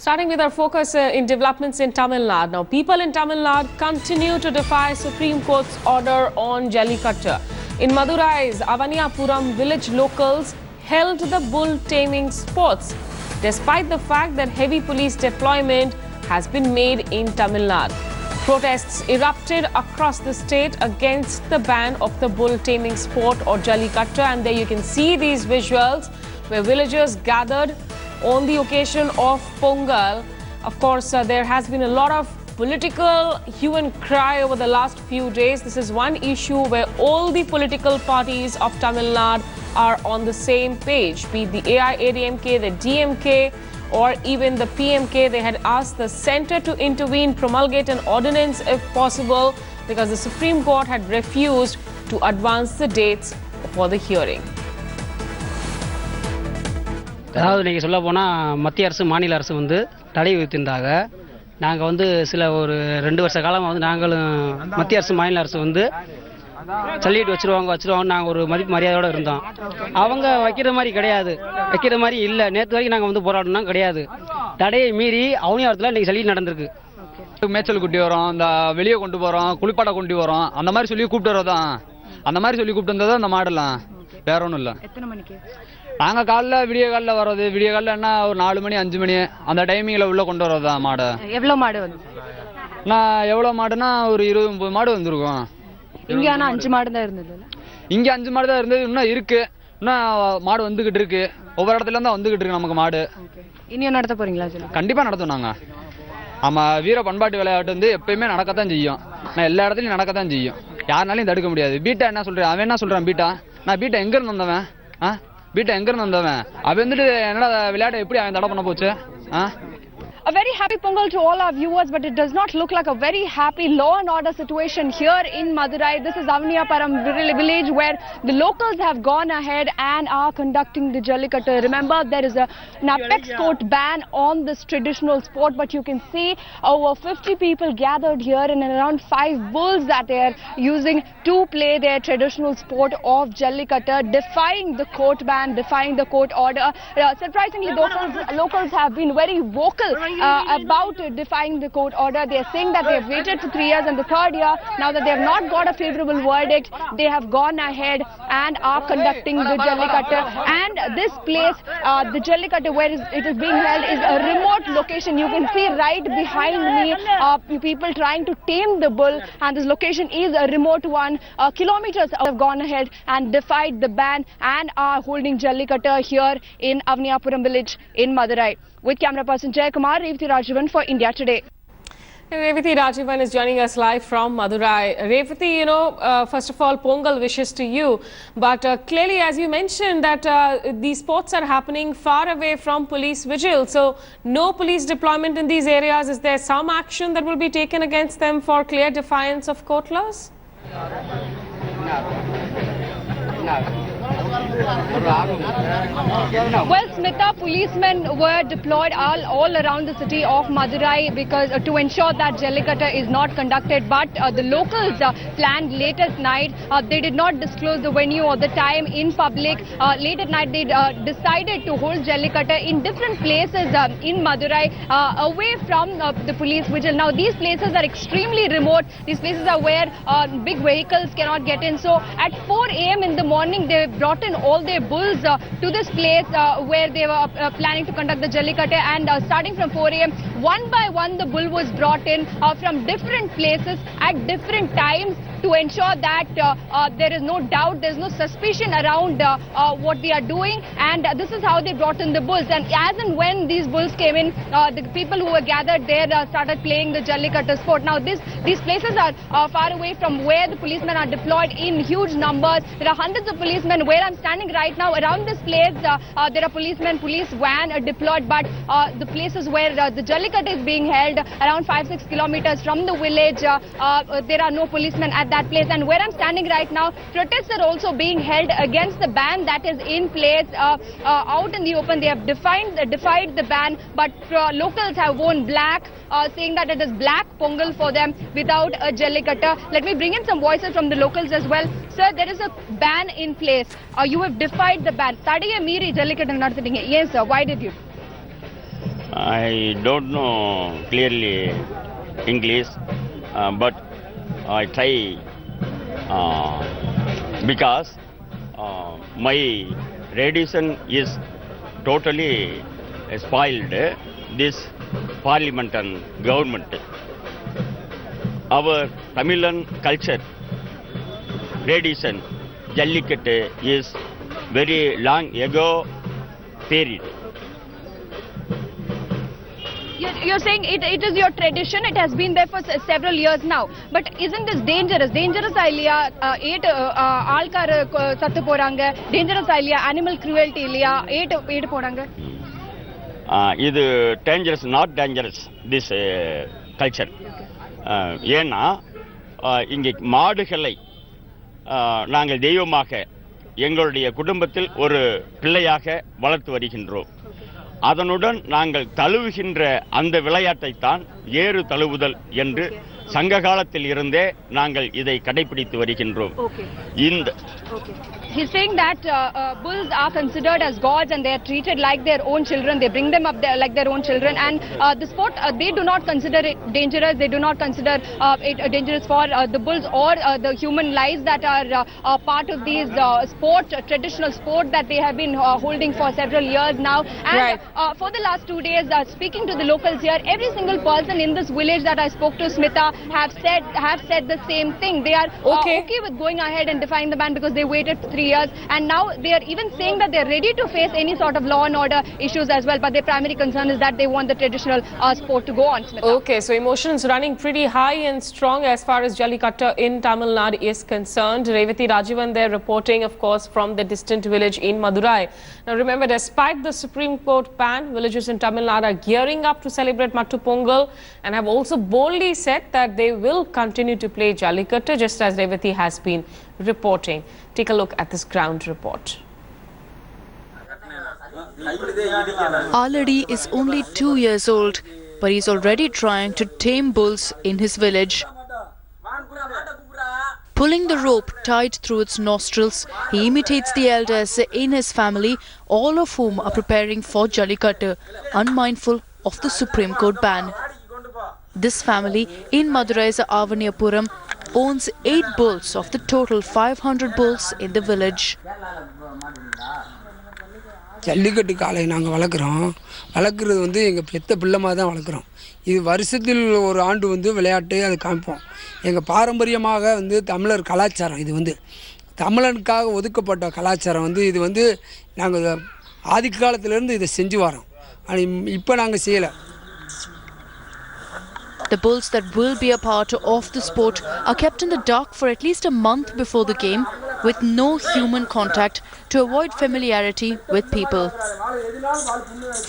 Starting with our focus in developments in Tamil Nadu. Now, people in Tamil Nadu continue to defy Supreme Court's order on Jallikattu. In Madurai's Avaniyapuram village, locals held the bull taming sports, despite the fact that heavy police deployment has been made in Tamil Nadu. Protests erupted across the state against the ban of the bull taming sport or Jallikattu, and there you can see these visuals where villagers gathered on the occasion of Pongal. Of course, there has been a lot of political hue and cry over the last few days. This is one issue where all the political parties of Tamil Nadu are on the same page, be it the AIADMK, the DMK, or even the PMK. They had asked the centre to intervene, promulgate an ordinance if possible, because the Supreme Court had refused to advance the dates for the hearing. அதாவது நீங்கள் சொல்ல போனால் மத்திய அரசு மாநில அரசு வந்து தடை விதித்திருந்தாங்க. நாங்கள் வந்து சில ஒரு 2 வருஷ காலமாக வந்து நாங்களும் மத்திய அரசு மாநில அரசு வந்து சொல்லிட்டு வச்சுருவாங்க நாங்கள் ஒரு மதிப்பு மரியாதையோடு இருந்தோம். அவங்க வைக்கிற மாதிரி கிடையாது, வைக்கிற மாதிரி இல்லை. நேற்று வரைக்கும் நாங்கள் வந்து போராடணும்னா கிடையாது. தடையை மீறி அவனியாரத்தில் இன்றைக்கி சொல்லி நடந்திருக்கு. மேய்ச்சல் குட்டி வரோம், இந்த வெளியே கொண்டு போகிறோம், குளிப்பாட்டை கொண்டு வரோம், அந்த மாதிரி சொல்லி கூப்பிட்டு வரதான். அந்த மாதிரி சொல்லி கூப்பிட்டு வந்தது அந்த மாடலாம், வேற ஒன்றும் இல்லை. எத்தனை மணிக்கு? நாங்கள் விடிய காலில் வர்றது, விடிய காலில் என்ன ஒரு 4 மணி 5 மணி அந்த டைமிங்கில் உள்ளே கொண்டு வரதா மாடை. எவ்வளோ மாடு வந்து? நான் எவ்வளோ மாடுனா ஒரு 20-30 மாடு வந்துருக்கோம். இங்கே ஆனால் 5 மாடு தான் இருந்தது. இங்கே 5 மாடு தான் இருந்தது, இன்னும் இருக்கு, இன்னும் மாடு வந்துகிட்டு இருக்கு. ஒவ்வொரு இடத்துல தான் வந்துகிட்டு இருக்கு நமக்கு மாடு. இனியும் நடத்த போறீங்களா? கண்டிப்பாக நடத்தும். நாங்கள் ஆமாம், வீர பண்பாட்டு விளையாட்டு வந்து எப்பயுமே நடக்கத்தான் செய்யும். நான் எல்லா இடத்துலையும் நடக்கத்தான் செய்யும், யாருனாலையும் தடுக்க முடியாது. பீட்டா என்ன சொல்கிறேன், அவன் என்ன சொல்கிறான், பீட்டா நான் பீட்டா எங்கேருந்து வந்தவன், பீட்டா எங்கேருந்து வந்தவன், அவன் வந்துட்டு என்னோட விளையாட்டை எப்படி அவன் தடை பண்ண போச்சு? A very happy Pongal to all our viewers, but it does not look like a very happy law and order situation here in Madurai. This is Avaniyapuram village where the locals have gone ahead and are conducting the Jallikattu. Remember, there is an apex court ban on this traditional sport, but you can see over 50 people gathered here and around 5 bulls that they are using to play their traditional sport of Jallikattu, defying the court ban, defying the court order. Surprisingly, locals have been very vocal about defying the court order. They are saying that they have waited for 3 years and the 3rd year, now that they have not got a favourable verdict, they have gone ahead and are conducting the Jallikattu. And this place, the Jallikattu where it is being held, is a remote location. You can see right behind me people trying to tame the bull, and this location is a remote one. Kilometers have gone ahead and defied the ban and are holding Jallikattu here in Avaniyapuram village in Madurai. With camera person Jay Kumar, Revathi Rajivan for India Today. Revathi Rajivan is joining us live from Madurai. Revathi, first of all, Pongal wishes to you. But clearly, as you mentioned, that these sports are happening far away from police vigil. So, no police deployment in these areas. Is there some action that will be taken against them for clear defiance of court laws? Well, Smita, policemen were deployed all around the city of Madurai because to ensure that Jallikattu is not conducted. But the locals planned late at night. They did not disclose the venue or the time in public. Late at night, they decided to hold Jallikattu in different places in Madurai, away from the police vigil. Now, these places are extremely remote. These places are where big vehicles cannot get in. So, at 4 a.m. in the morning, they brought in all their bulls to this place where they were planning to conduct the Jallikattu, and starting from 4 a.m. one by one the bull was brought in from different places at different times to ensure that there is no doubt, there is no suspicion around what they are doing, and this is how they brought in the bulls. And as and when these bulls came in, the people who were gathered there started playing the Jallikattu sport. Now these places are far away from where the policemen are deployed in huge numbers. There are hundreds of policemen. Where I'm standing right now, around this place, there are policemen, police van deployed, but the places where the Jallikattu is being held, around 5-6 kilometers from the village, there are no policemen at that place. And where I'm standing right now, protests are also being held against the ban that is in place out in the open. They have defied the ban, but locals have worn black, saying that it is black Pongal for them without a Jallikattu. Let me bring in some voices from the locals as well. Sir, there is a ban in place. You have defied the ban. Tadiye meeri Jallikattu naduthinga. Yes sir, why did you? I don't know clearly English, but I try because my radiation is totally spoiled this parliament and government. Our Tamilan culture, tradition, Jallikattu is very long ago period. You're saying it is your tradition, it has been there for several years now. But isn't this dangerous? Dangerous idea, 8 alkar sattu poranga, dangerous idea, animal cruelty இல்லையா 8 போறாங்க. இது dangerous, not dangerous, this culture. ஏன்னா இங்கே மாடுகளை நாங்கள் தெய்வமாக எங்களுடைய குடும்பத்தில் ஒரு பிள்ளையாக வளர்த்து வருகின்றோம். அதனுடன் நாங்கள் தழுவுகின்ற அந்த விளையாட்டைத்தான் ஏறு தழுவுதல் என்று சங்க காலத்தில் இருந்தே நாங்கள் இதை கடைபிடித்து வருகின்றோம். இந்த He's saying that bulls are considered as gods and they are treated like their own children. They bring them up like their own children, and the sport they do not consider it dangerous. They do not consider it dangerous for the bulls or the human lives that are part of these traditional sport that they have been holding for several years now. And for the last 2 days, speaking to the locals here, every single person in this village that I spoke to, Smita, have said the same thing. They are okay with going ahead and defying the ban because they waited 3 years, and now they are even saying that they are ready to face any sort of law and order issues as well. But their primary concern is that they want the traditional sport to go on. Smita. Okay, so emotions running pretty high and strong as far as Jallikattu in Tamil Nadu is concerned. Revathi Rajivan there reporting, of course, from the distant village in Madurai. Now remember, despite the Supreme Court ban, villagers in Tamil Nadu are gearing up to celebrate Mattu Pongal and have also boldly said that they will continue to play Jallikattu, just as Revathi has been reporting. Take a look at this ground report. Aladi is only 2 years old, but he's already trying to tame bulls in his village. Pulling the rope tied through its nostrils, he imitates the elders in his family, all of whom are preparing for Jallikattu, unmindful of the Supreme Court ban. This family in Madurai's Avaniyapuram owns 8 bulls of the total 500 bulls in the village. Jallikattu காளை நாங்கள் வளர்க்குறது வந்து எங்கள் பெத்த பிள்ளைமாக தான் வளர்க்குறோம். இது வருஷத்தில் ஒரு ஆண்டு வந்து விளையாட்டு அதை காமிப்போம். எங்கள் பாரம்பரியமாக வந்து தமிழர் கலாச்சாரம், இது வந்து தமிழனுக்காக ஒதுக்கப்பட்ட கலாச்சாரம் வந்து இது வந்து நாங்கள் ஆதி காலத்திலேருந்து இதை செஞ்சு வரோம். ஆனால் இப்போ நாங்கள் செய்யலை. The bulls that will be a part of the sport are kept in the dark for at least a month before the game, with no human contact to avoid familiarity with people.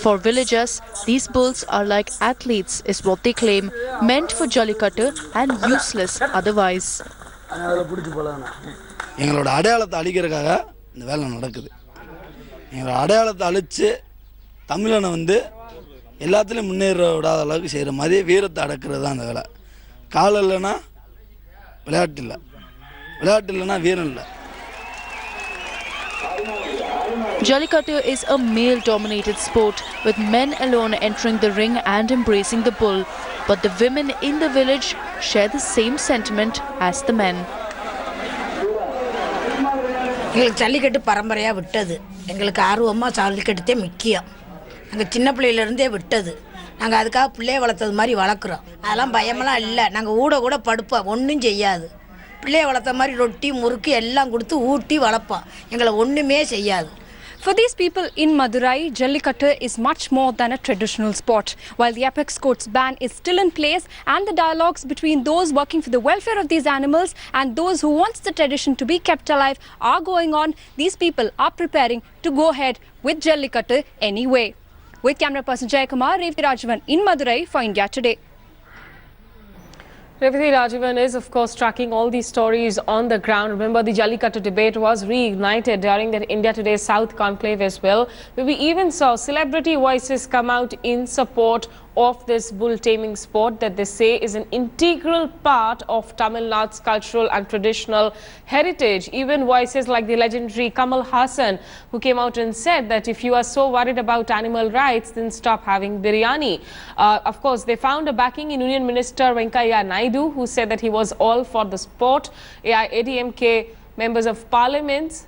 For villagers, these bulls are like athletes, is what they claim, meant for Jallikattu and useless otherwise. எங்களோட அடையாளத்தை அழிக்கிறதுக்காக இந்த வேலை நடக்குது. எங்களோட அடையாளத்தை அழித்து தமிழனை வந்து எல்லாத்துலேயும் முன்னேற விடாத அளவுக்கு செய்கிற மாதிரி வீரத்தை அடக்கிறது தான் அந்த வேலை. காலம் இல்லைன்னா விளையாட்டு இல்லை, விளையாட்டு இல்லைன்னா வீரம் இல்லை. Jallikattu is a male-dominated sport, with men alone entering the ring and embracing the bull. But the women in the village share the same sentiment as the men. எங்களுக்கு ஜல்லிக்கட்டு பரம்பரையாக விட்டது. எங்களுக்கு ஆர்வமாக ஜல்லிக்கட்டுத்தே முக்கியம். நாங்கள் சின்ன பிள்ளையிலேருந்தே விட்டது. நாங்கள் அதுக்காக பிள்ளைய வளர்த்தது மாதிரி வளர்க்குறோம். அதெல்லாம் பயமெல்லாம் இல்லை. நாங்கள் கூட படுப்போம், ஒன்றும் செய்யாது. பிள்ளைய வளர்த்த மாதிரி ரொட்டி முறுக்கு எல்லாம் கொடுத்து ஊட்டி வளர்ப்போம். எங்களை ஒன்றுமே செய்யாது. For these people in Madurai, Jallikattu is much more than a traditional sport. While the apex court's ban is still in place and the dialogues between those working for the welfare of these animals and those who want the tradition to be kept alive are going on, these people are preparing to go ahead with Jallikattu anyway. With camera person Jayakumar, Revathi Rajivan in Madurai for India Today. Revati Rajivan is, of course, tracking all these stories on the ground. Remember, the Jallikattu debate was reignited during the India Today South conclave as well, where we even saw celebrity voices come out in support of this bull taming sport that they say is an integral part of Tamil Nadu's cultural and traditional heritage. Even voices like the legendary Kamal Hassan, who came out and said that if you are so worried about animal rights, then stop having biryani. Of course, they found a backing in Union Minister Venkaiah Naidu, who said that he was all for the sport. AIADMK members of parliament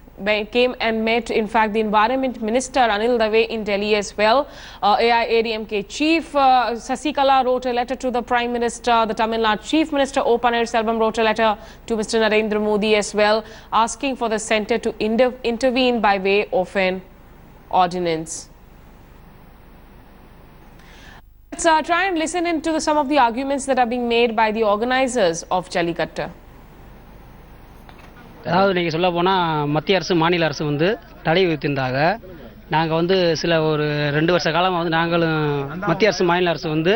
came and met, in fact, the Environment Minister Anil Dave in Delhi as well. AIADMK Chief Sasikala wrote a letter to the Prime Minister. The Tamil Nadu Chief Minister O. Pannirselvam wrote a letter to Mr. Narendra Modi as well, asking for the centre to intervene by way of an ordinance. Let's try and listen into some of the arguments that are being made by the organizers of Jallikattu. அதாவது நீங்கள் சொல்ல போனால் மத்திய அரசு மாநில அரசு வந்து தடை விதித்திருந்தாங்க. நாங்கள் வந்து சில ஒரு 2 வருஷ காலமாக வந்து நாங்களும் மத்திய அரசு மாநில அரசு வந்து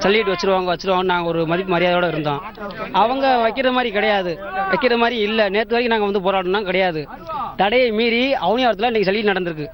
சல்லிட்டு வச்சுருவாங்க நாங்கள் ஒரு மதிப்பு மரியாதையோடு இருந்தோம். அவங்க வைக்கிற மாதிரி கிடையாது, வைக்கிற மாதிரி இல்லை. நேற்று வரைக்கும் நாங்கள் வந்து போராடினோம் கிடையாது. தடையை மீறி அவனியாரத்தில் இன்றைக்கி சல்லிட்டு நடந்திருக்கு.